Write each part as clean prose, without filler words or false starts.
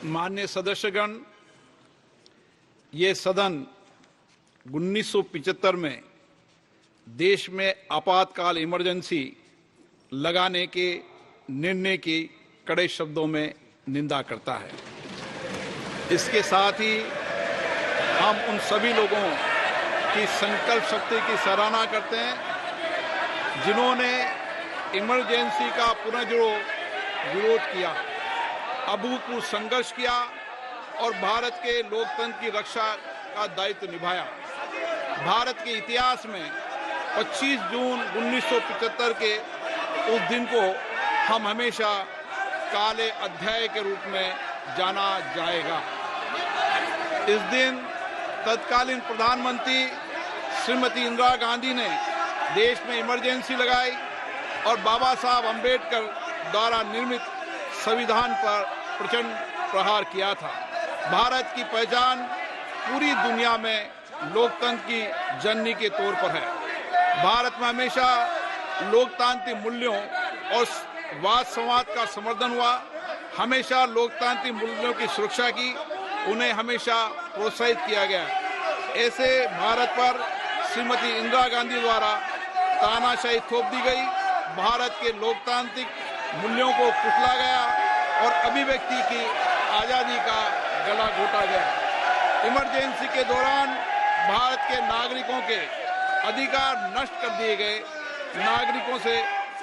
माननीय सदस्यगण, ये सदन 1975 में देश में आपातकाल इमरजेंसी लगाने के निर्णय की कड़े शब्दों में निंदा करता है। इसके साथ ही हम उन सभी लोगों की संकल्प शक्ति की सराहना करते हैं जिन्होंने इमरजेंसी का पुनर्विरोध विरोध किया, अभूतपूर्व संघर्ष किया और भारत के लोकतंत्र की रक्षा का दायित्व निभाया। भारत के इतिहास में 25 जून 1975 के उस दिन को हम हमेशा काले अध्याय के रूप में जाना जाएगा। इस दिन तत्कालीन प्रधानमंत्री श्रीमती इंदिरा गांधी ने देश में इमरजेंसी लगाई और बाबा साहब अंबेडकर द्वारा निर्मित संविधान पर प्रचंड प्रहार किया था। भारत की पहचान पूरी दुनिया में लोकतंत्र की जननी के तौर पर है। भारत में हमेशा लोकतांत्रिक मूल्यों और वाद संवाद का समर्थन हुआ, हमेशा लोकतांत्रिक मूल्यों की सुरक्षा की, उन्हें हमेशा प्रोत्साहित किया गया। ऐसे भारत पर श्रीमती इंदिरा गांधी द्वारा तानाशाही थोप दी गई, भारत के लोकतांत्रिक मूल्यों को कुचला गया और अभिव्यक्ति की आजादी का गला घोटा गया। इमरजेंसी के दौरान भारत के नागरिकों के अधिकार नष्ट कर दिए गए, नागरिकों से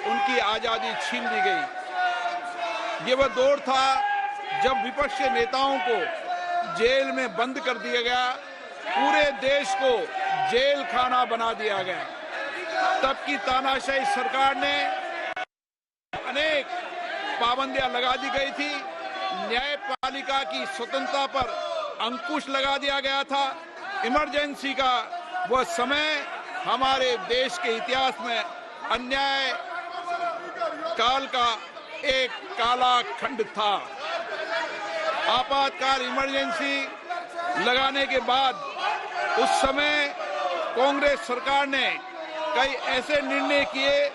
उनकी आजादी छीन ली गई। ये वह दौर था जब विपक्ष के नेताओं को जेल में बंद कर दिया गया, पूरे देश को जेल खाना बना दिया गया। तब की तानाशाही सरकार ने अनेक पाबंदियां लगा दी गई थी, न्यायपालिका की स्वतंत्रता पर अंकुश लगा दिया गया था। इमरजेंसी का वह समय हमारे देश के इतिहास में अन्याय काल का एक काला खंड था। आपातकाल इमरजेंसी लगाने के बाद उस समय कांग्रेस सरकार ने कई ऐसे निर्णय किए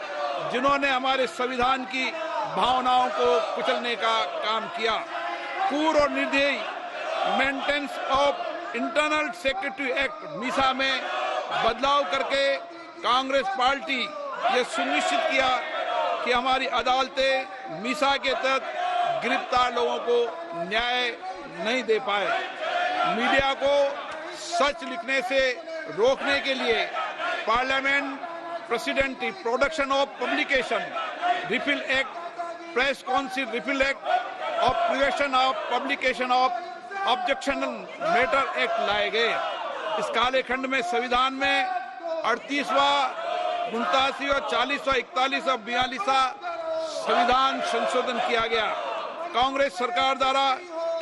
जिन्होंने हमारे संविधान की भावनाओं को कुचलने का काम किया। पूर्व और निर्दयी maintenance of internal secretary act Misa में बदलाव करके कांग्रेस पार्टी ये सुनिश्चित किया कि हमारी अदालतें मीसा के तहत गिरफ्तार लोगों को न्याय नहीं दे पाए। मीडिया को सच लिखने से रोकने के लिए parliament president production of publication refill act, press council refill act और prevention of publication of objectionable matter act लाए गए। इस काले खंड में संविधान में 38वां, 89वां, 40वां, 41वां, 42वां संविधान संशोधन किया गया। कांग्रेस सरकार द्वारा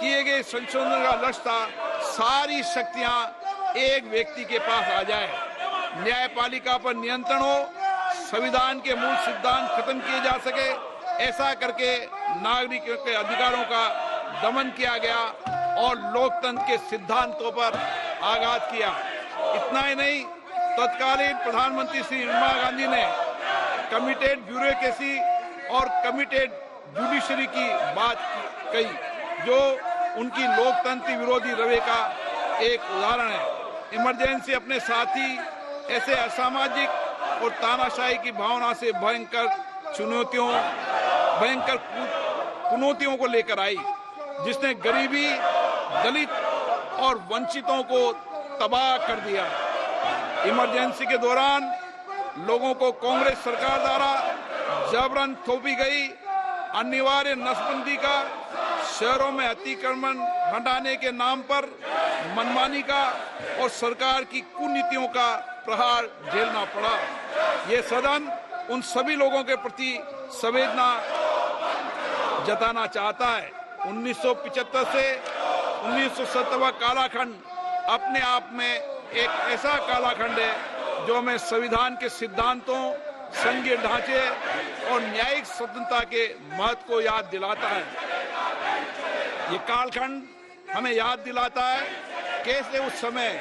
किए गए संशोधन का लक्ष्य था सारी शक्तियां एक व्यक्ति के पास आ जाए, न्यायपालिका पर नियंत्रण हो, संविधान के मूल सिद्धांत खत्म किए जा सके। ऐसा करके नागरिकों के अधिकारों का दमन किया गया और लोकतंत्र के सिद्धांतों पर आघात किया। इतना ही नहीं, तत्कालीन प्रधानमंत्री श्री इंदिरा गांधी ने कमिटेड ब्यूरोक्रेसी और कमिटेड जुडिशरी की बात कही, जो उनकी लोकतंत्र विरोधी रवैये का एक उदाहरण है। इमरजेंसी अपने साथ ही ऐसे असामाजिक और तानाशाही की भावना से भयंकर चुनौतियों को लेकर आई, जिसने गरीबी, दलित और वंचितों को तबाह कर दिया। इमरजेंसी के दौरान लोगों को कांग्रेस सरकार द्वारा जबरन थोपी गई अनिवार्य नसबंदी का, शहरों में अतिक्रमण हटाने के नाम पर मनमानी का और सरकार की कुनीतियों का प्रहार झेलना पड़ा। ये सदन उन सभी लोगों के प्रति संवेदना जताना चाहता है। 1975 से 1970 कालाखंड अपने आप में एक ऐसा कालाखंड है जो हमें संविधान के सिद्धांतों, संघीय ढांचे और न्यायिक स्वतंत्रता के महत्व को याद दिलाता है। ये कालखंड हमें याद दिलाता है कैसे उस समय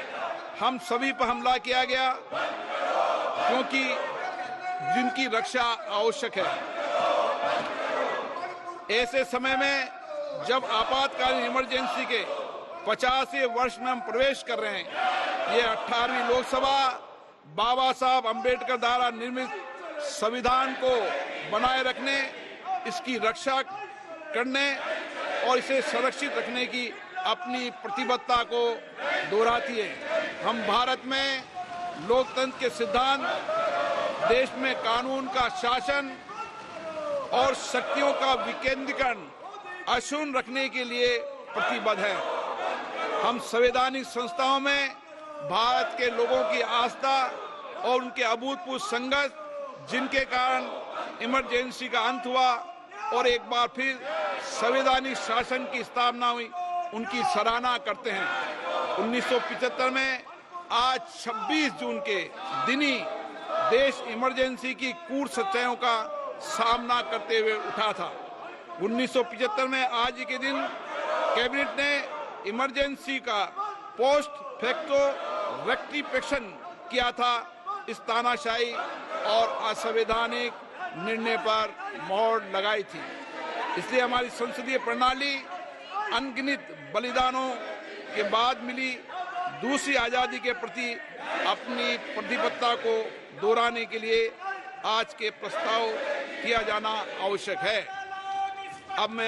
हम सभी पर हमला किया गया, क्योंकि जिनकी रक्षा आवश्यक है। ऐसे समय में जब आपातकालीन इमरजेंसी के 50वें वर्ष में हम प्रवेश कर रहे हैं, ये 18वीं लोकसभा बाबा साहब अंबेडकर द्वारा निर्मित संविधान को बनाए रखने, इसकी रक्षा करने और इसे संरक्षित रखने की अपनी प्रतिबद्धता को दोहराती है। हम भारत में लोकतंत्र के सिद्धांत, देश में कानून का शासन और शक्तियों का विकेंद्रीकरण अक्षुण्ण रखने के लिए प्रतिबद्ध है। हम संवैधानिक संस्थाओं में भारत के लोगों की आस्था और उनके अभूतपूर्व संघर्ष, जिनके कारण इमरजेंसी का अंत हुआ और एक बार फिर संवैधानिक शासन की स्थापना हुई, उनकी सराहना करते हैं। 1975 में आज 26 जून के दिन ही देश इमरजेंसी की कूट सच्चाइयों का सामना करते हुए उठा था। 1975 में आज के दिन कैबिनेट ने इमरजेंसी का पोस्ट फैक्टो रेक्टिफिकेशन किया था। इस तानाशाही और असंवैधानिक निर्णय पर मोहर लगाई थी। इसलिए हमारी संसदीय प्रणाली अनगिनत बलिदानों के बाद मिली दूसरी आजादी के प्रति अपनी प्रतिबद्धता को दोहराने के लिए आज के प्रस्ताव किया जाना आवश्यक है। अब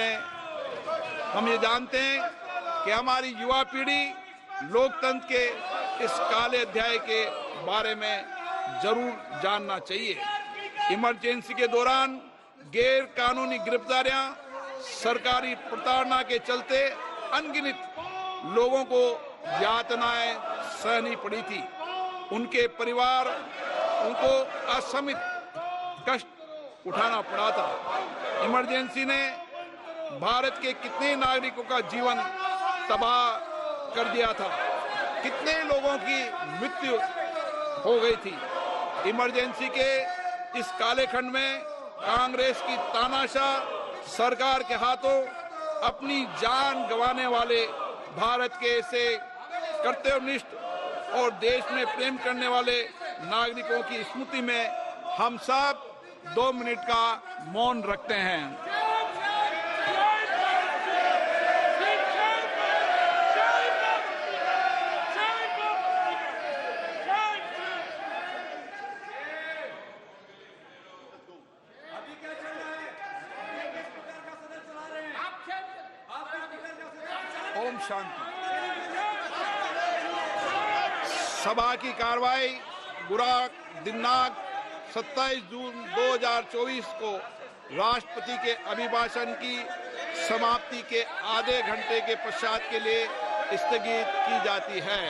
हम ये जानते हैं कि हमारी युवा पीढ़ी लोकतंत्र के इस काले अध्याय के बारे में जरूर जानना चाहिए। इमरजेंसी के दौरान गैर कानूनी गिरफ्तारियां, सरकारी प्रताड़ना के चलते अनगिनत लोगों को यातनाएं सहनी पड़ी थी। उनके परिवार उनको असमित कष्ट उठाना पड़ा था। इमरजेंसी ने भारत के कितने नागरिकों का जीवन तबाह कर दिया था, कितने लोगों की मृत्यु हो गई थी। इमरजेंसी के इस काले खंड में कांग्रेस की तानाशाह सरकार के हाथों अपनी जान गंवाने वाले भारत के ऐसे कर्तव्यनिष्ठ और देश में प्रेम करने वाले नागरिकों की स्मृति में हम सब 2 मिनट का मौन रखते हैं। ओम शांति। सभा की कार्रवाई दिनांक 27 जून 2024 को राष्ट्रपति के अभिभाषण की समाप्ति के आधे घंटे के पश्चात के लिए स्थगित की जाती है।